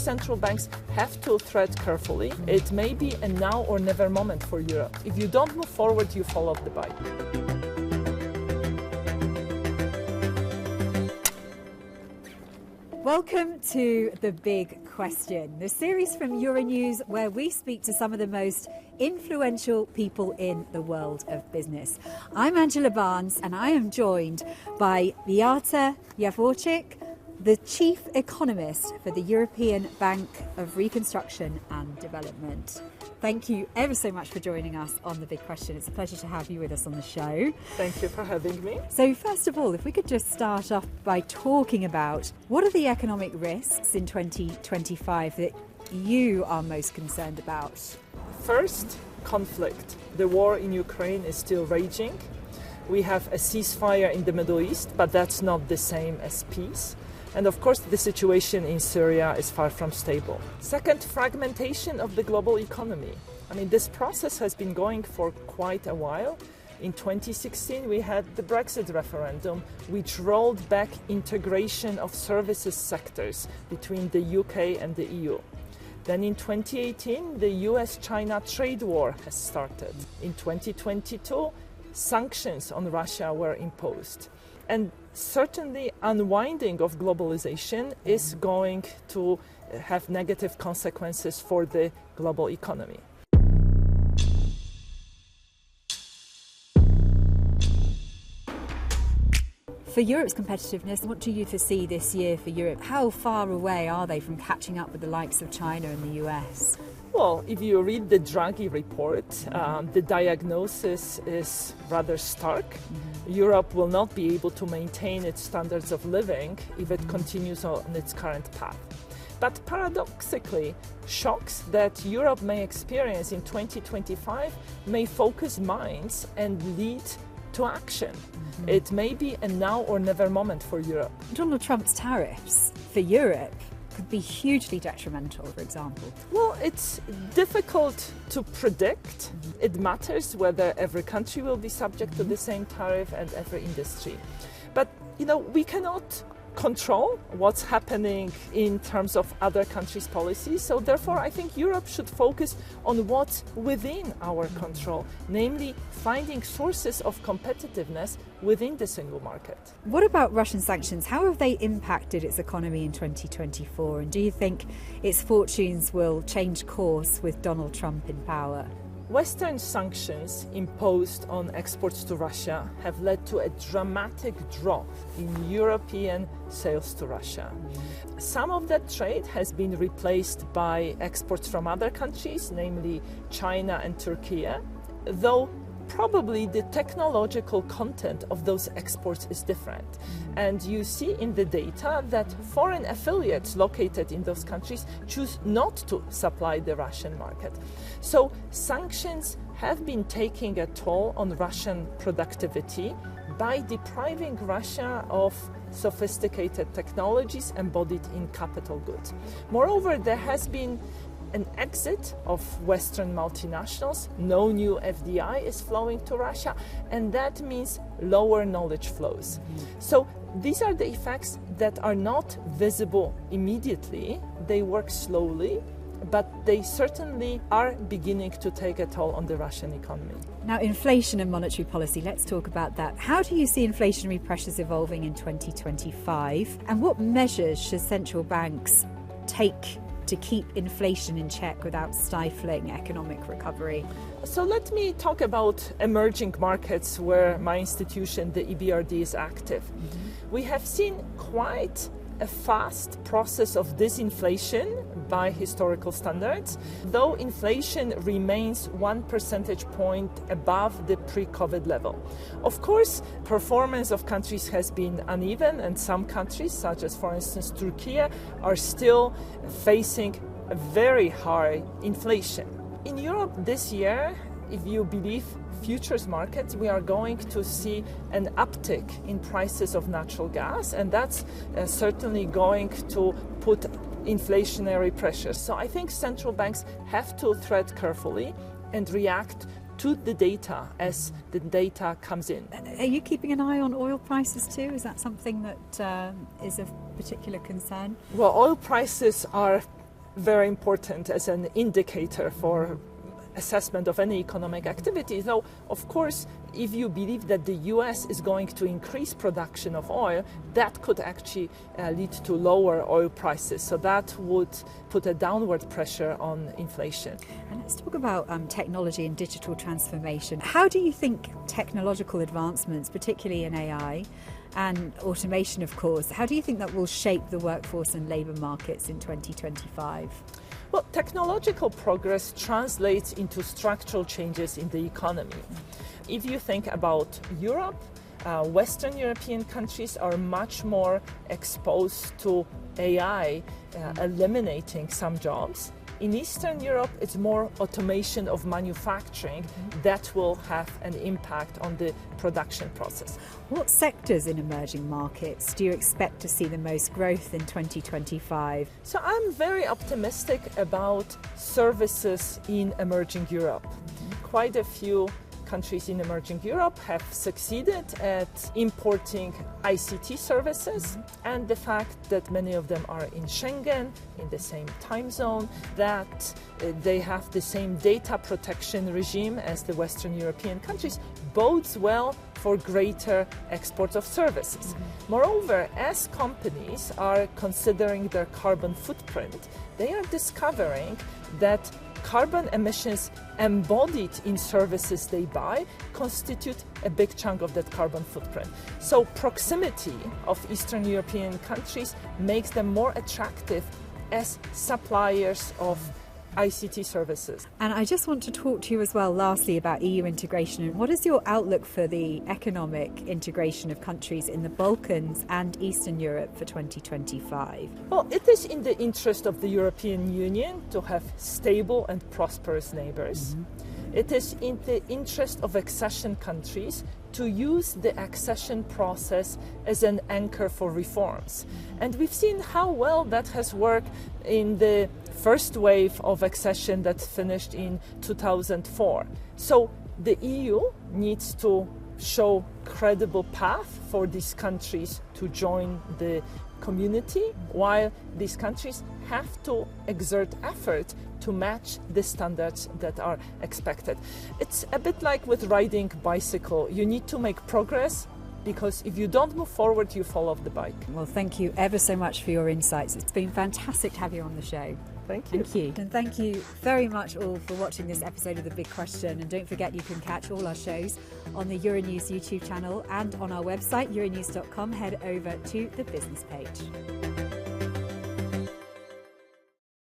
central banks have to tread carefully. It may be a now or never moment for Europe. If you don't move forward, you fall off the bike. Welcome to The Big Question, the series from Euronews where we speak to some of the most influential people in the world of business. I'm Angela Barnes and I am joined by Beata Yavorchik, the Chief Economist for the European Bank of Reconstruction and Development. Thank you ever so much for joining us on The Big Question. It's a pleasure to have you with us on the show. Thank you for having me. So first of all, if we could just start off by talking about what are the economic risks in 2025 that you are most concerned about? First, conflict. The war in Ukraine is still raging. We have a ceasefire in the Middle East, but that's not the same as peace. And of course, the situation in Syria is far from stable. Second, fragmentation of the global economy. I mean, this process has been going for quite a while. In 2016, we had the Brexit referendum, which rolled back integration of services sectors between the UK and the EU. Then in 2018, the US-China trade war has started. In 2022, sanctions on Russia were imposed. And certainly unwinding of globalization is going to have negative consequences for the global economy. For Europe's competitiveness, what do you foresee this year for Europe? How far away are they from catching up with the likes of China and the US? Well, if you read the Draghi report, the diagnosis is rather stark. Europe will not be able to maintain its standards of living if it continues on its current path. But paradoxically, shocks that Europe may experience in 2025 may focus minds and lead to action. It may be a now or never moment for Europe. Donald Trump's tariffs for Europe could be hugely detrimental, for example. Well, it's difficult to predict. It matters whether every country will be subject to the same tariff and every industry. But, we cannot control what's happening in terms of other countries' policies. So therefore, I think Europe should focus on what's within our control, namely finding sources of competitiveness within the single market. What about Russian sanctions? How have they impacted its economy in 2024? And do you think its fortunes will change course with Donald Trump in power? Western sanctions imposed on exports to Russia have led to a dramatic drop in European sales to Russia. Some of that trade has been replaced by exports from other countries, namely China and Turkey, though probably the technological content of those exports is different. And you see in the data that foreign affiliates located in those countries choose not to supply the Russian market. So sanctions have been taking a toll on Russian productivity by depriving Russia of sophisticated technologies embodied in capital goods. Moreover, there has been an exit of Western multinationals. No new FDI is flowing to Russia, and that means lower knowledge flows. So these are the effects that are not visible immediately. They work slowly, but they certainly are beginning to take a toll on the Russian economy. Now, inflation and monetary policy, let's talk about that. How do you see inflationary pressures evolving in 2025? And what measures should central banks take to keep inflation in check without stifling economic recovery? So let me talk about emerging markets where my institution, the EBRD, is active. We have seen quite a fast process of disinflation by historical standards, though inflation remains 1 percentage point above the pre-COVID level. Of course, performance of countries has been uneven, and some countries, such as, for instance, Turkey, are still facing a very high inflation. In Europe this year, if you believe futures markets, we are going to see an uptick in prices of natural gas, and that's certainly going to put inflationary pressures. So I think central banks have to tread carefully and react to the data as the data comes in. Are you keeping an eye on oil prices too? Is that something that is of particular concern? Well, oil prices are very important as an indicator for assessment of any economic activity. Though, of course, if you believe that the US is going to increase production of oil, that could actually lead to lower oil prices. So that would put a downward pressure on inflation. And let's talk about technology and digital transformation. How do you think technological advancements, particularly in AI and automation, of course, how do you think that will shape the workforce and labour markets in 2025? Well, technological progress translates into structural changes in the economy. If you think about Europe, Western European countries are much more exposed to AI eliminating some jobs. In Eastern Europe, it's more automation of manufacturing that will have an impact on the production process. What sectors in emerging markets do you expect to see the most growth in 2025? So I'm very optimistic about services in emerging Europe. Quite a few countries in emerging Europe have succeeded at importing ICT services, and the fact that many of them are in Schengen, in the same time zone, that they have the same data protection regime as the Western European countries, bodes well for greater export of services. Moreover, as companies are considering their carbon footprint, they are discovering that carbon emissions embodied in services they buy constitute a big chunk of that carbon footprint. So proximity of Eastern European countries makes them more attractive as suppliers of ICT services. And I just want to talk to you as well, lastly, about EU integration. What is your outlook for the economic integration of countries in the Balkans and Eastern Europe for 2025? Well, it is in the interest of the European Union to have stable and prosperous neighbors. It is in the interest of accession countries to use the accession process as an anchor for reforms. And we've seen how well that has worked in the first wave of accession that finished in 2004. So the EU needs to show credible path for these countries to join the community, while these countries have to exert effort to match the standards that are expected. It's a bit like with riding bicycle. You need to make progress, because if you don't move forward, you fall off the bike. Well, thank you ever so much for your insights. It's been fantastic to have you on the show. Thank you. Thank you. And thank you very much all for watching this episode of The Big Question. And don't forget, you can catch all our shows on the Euronews YouTube channel and on our website, euronews.com. Head over to the business page.